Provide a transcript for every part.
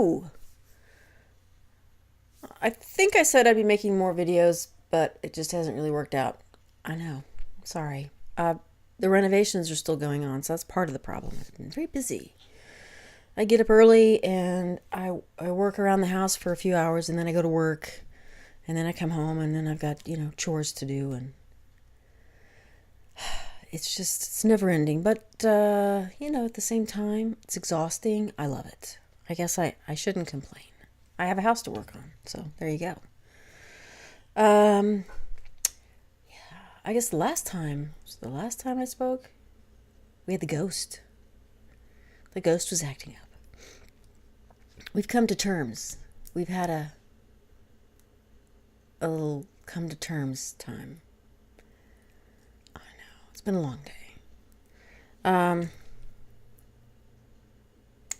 Hello! I think I said I'd be making more videos, but it just hasn't really worked out. I know. Sorry. The renovations are still going on, so that's part of the problem. I've been very busy. I get up early and I work around the house for a few hours, and then I go to work, and then I come home, and then I've got, chores to do, and it's never ending. But, at the same time, it's exhausting. I love it. I guess I shouldn't complain. I have a house to work on, so there you go. Um, I guess the last time I spoke, we had the ghost. The ghost was acting up. We've come to terms. We've had a little come to terms time. I know. It's been a long day.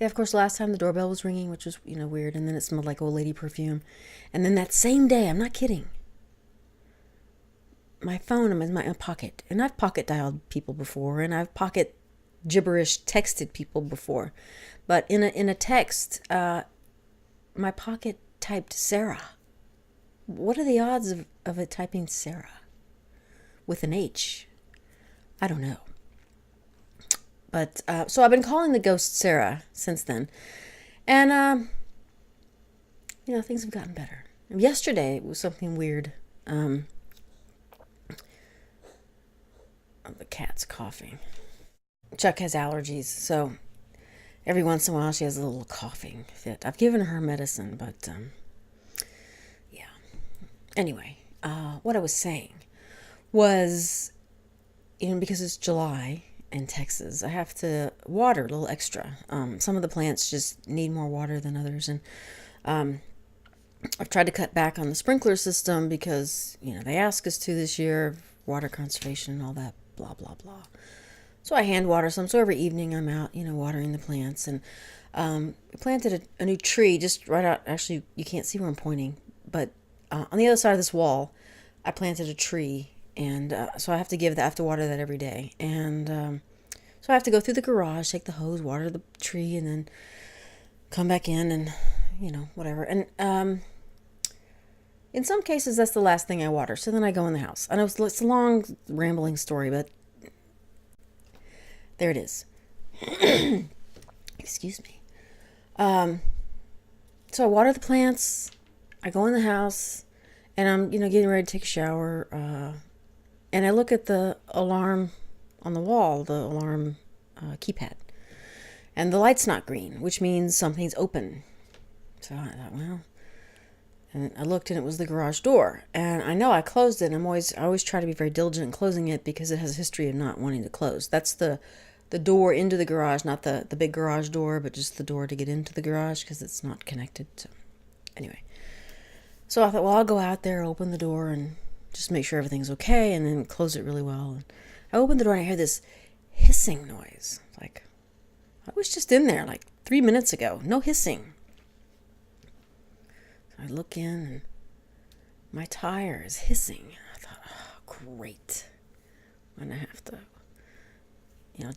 Yeah, of course, last time the doorbell was ringing, which was, weird, and then it smelled like old lady perfume. And then that same day, I'm not kidding, my phone is in my pocket. And I've pocket dialed people before, and I've pocket gibberish texted people before. But in a text, my pocket typed Sarah. What are the odds of it typing Sarah with an H? I don't know. But so I've been calling the ghost Sarah since then. And, things have gotten better. Yesterday it was something weird. The cat's coughing. Chuck has allergies, so every once in a while she has a little coughing fit. I've given her medicine, but yeah. Anyway, what I was saying was, because it's July in Texas, I have to water a little extra. Some of the plants just need more water than others, and I've tried to cut back on the sprinkler system because, they ask us to this year, water conservation and all that, blah, blah, blah. So I hand water some. So every evening I'm out, watering the plants. And we planted a new tree just right out. Actually, you can't see where I'm pointing, but on the other side of this wall, I planted a tree. And so I have to water that every day. And so I have to go through the garage, take the hose, water the tree, and then come back in and, whatever. And in some cases, that's the last thing I water. So then I go in the house. I know it's a long, rambling story, but there it is. Excuse me. So I water the plants. I go in the house, and I'm, getting ready to take a shower. And I look at the alarm on the wall, the alarm keypad, and the light's not green, which means something's open. So I thought, well, and I looked, and it was the garage door. And I know I closed it. I always try to be very diligent in closing it because it has a history of not wanting to close. That's the door into the garage, not the big garage door, but just the door to get into the garage because it's not connected. So anyway, so I thought, well, I'll go out there, open the door, and just make sure everything's okay, and then close it really well. And I opened the door, and I hear this hissing noise. Like, I was just in there like 3 minutes ago. No hissing. I look in, and my tire is hissing. I thought, oh, great. I'm going to have to,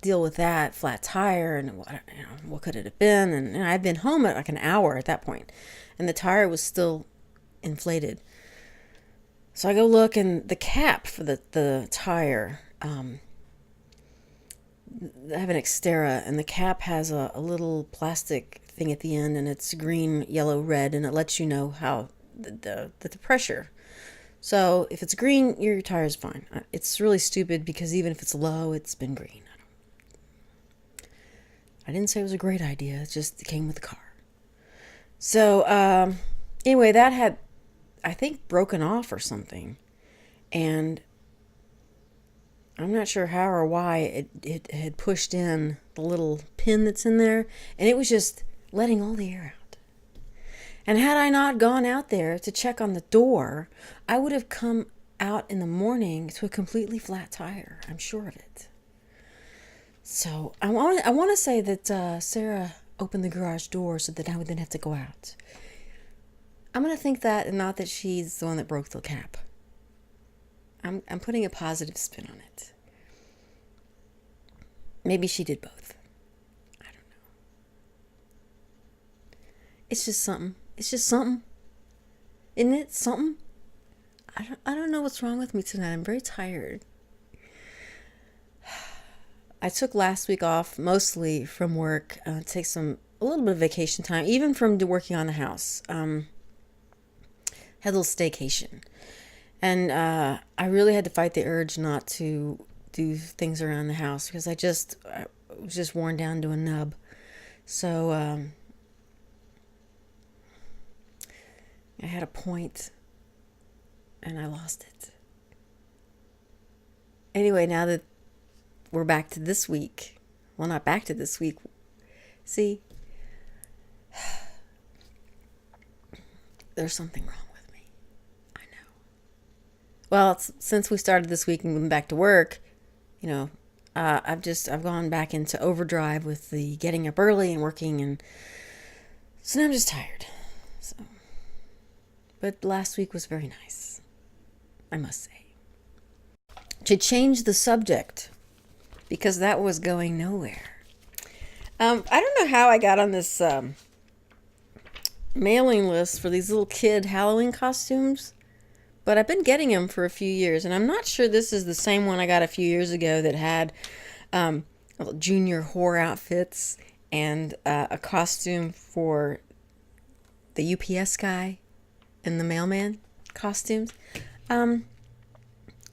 deal with that flat tire, and what could it have been? And I'd been home at like an hour at that point, and the tire was still inflated. So I go look, and the cap for the tire, I have an Xterra, and the cap has a little plastic thing at the end, and it's green, yellow, red, and it lets you know how the pressure. So if it's green, your tire is fine. It's really stupid because even if it's low, it's been green. I didn't say it was a great idea. It just came with the car. So anyway, that had, I think, broken off or something, and I'm not sure how or why it had pushed in the little pin that's in there, and it was just letting all the air out. And had I not gone out there to check on the door, I would have come out in the morning to a completely flat tire. I'm sure of it. So I want to say that Sarah opened the garage door so that I would then have to go out. I'm going to think that, and not that she's the one that broke the cap. I'm putting a positive spin on it. Maybe she did both. I don't know. It's just something. It's just something. Isn't it something? I don't know what's wrong with me tonight. I'm very tired. I took last week off mostly from work, take a little bit of vacation time, even from working on the house. Had a little staycation. And I really had to fight the urge not to do things around the house because I was just worn down to a nub. So I had a point and I lost it. Anyway, now that we're back to this week, well, not back to this week. See, there's something wrong with me. I know. Well, since we started this week and went back to work, I've gone back into overdrive with the getting up early and working, and so now I'm just tired. So, but last week was very nice, I must say. To change the subject, because that was going nowhere. I don't know how I got on this mailing list for these little kid Halloween costumes, but I've been getting them for a few years, and I'm not sure this is the same one I got a few years ago that had junior whore outfits and a costume for the UPS guy and the mailman costumes. And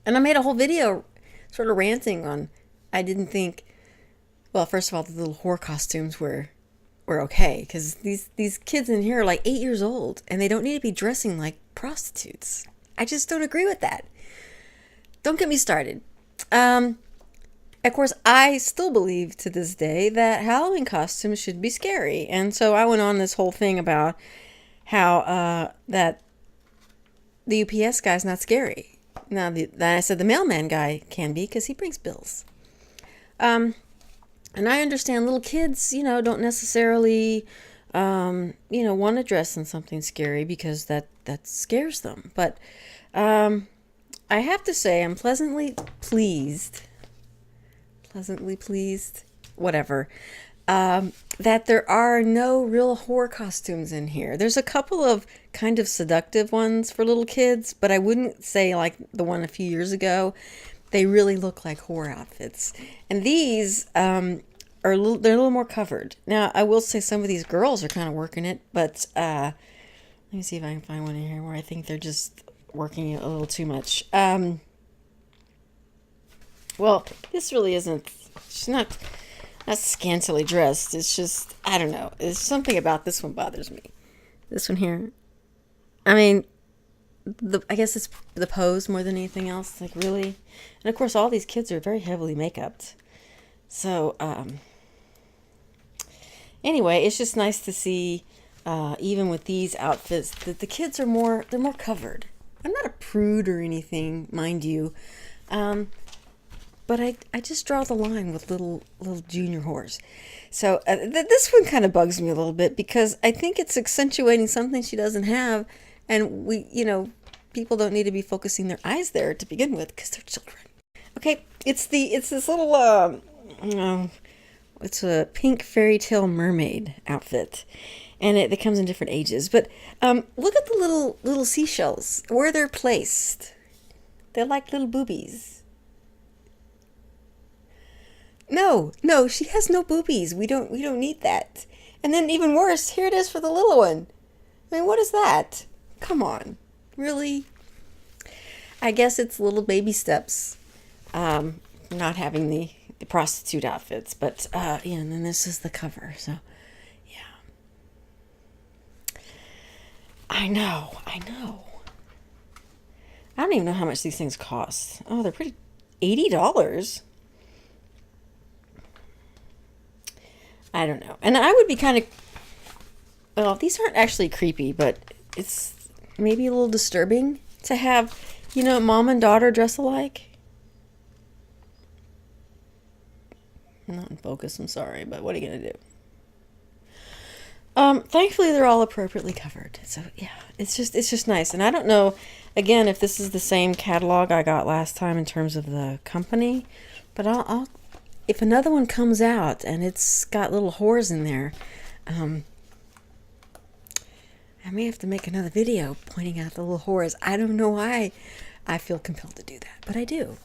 I made a whole video sort of ranting on, I didn't think, well, first of all, the little whore costumes were okay, because these kids in here are like 8 years old, and they don't need to be dressing like prostitutes. I just don't agree with that. Don't get me started. Of course, I still believe to this day that Halloween costumes should be scary, and so I went on this whole thing about how that the UPS guy's not scary. Now, then I said the mailman guy can be because he brings bills. And I understand little kids, don't necessarily, want to dress in something scary because that scares them. But I have to say I'm pleasantly pleased, whatever, that there are no real horror costumes in here. There's a couple of kind of seductive ones for little kids, but I wouldn't say like the one a few years ago. They really look like horror outfits. And these they're a little more covered. Now, I will say some of these girls are kind of working it, but let me see if I can find one in here where I think they're just working it a little too much. Well, this really isn't, she's not scantily dressed. It's just, I don't know. There's something about this one bothers me. This one here. I mean, I guess it's the pose more than anything else. Like, really? And of course, all these kids are very heavily make-upped. So, anyway, it's just nice to see, even with these outfits, that the kids they're more covered. I'm not a prude or anything, mind you. But I just draw the line with little junior whores. So this one kind of bugs me a little bit because I think it's accentuating something she doesn't have. And people don't need to be focusing their eyes there to begin with because they're children. Okay, it's this little, it's a pink fairy tale mermaid outfit. And it comes in different ages. But look at the little seashells, where they're placed. They're like little boobies. No, she has no boobies. We don't need that. And then even worse, here it is for the little one. I mean, what is that? Come on. Really? I guess it's little baby steps. Not having the prostitute outfits, but and then this is the cover. So, yeah. I know. I don't even know how much these things cost. Oh, they're pretty. $80. I don't know. And I would be kind of, well, these aren't actually creepy, but it's maybe a little disturbing to have, mom and daughter dress alike. I'm not in focus, I'm sorry, but what are you going to do? Thankfully, they're all appropriately covered. So, yeah, it's just nice. And I don't know, again, if this is the same catalog I got last time in terms of the company, but I'll if another one comes out and it's got little whores in there, I may have to make another video pointing out the little horrors. I don't know why I feel compelled to do that, but I do.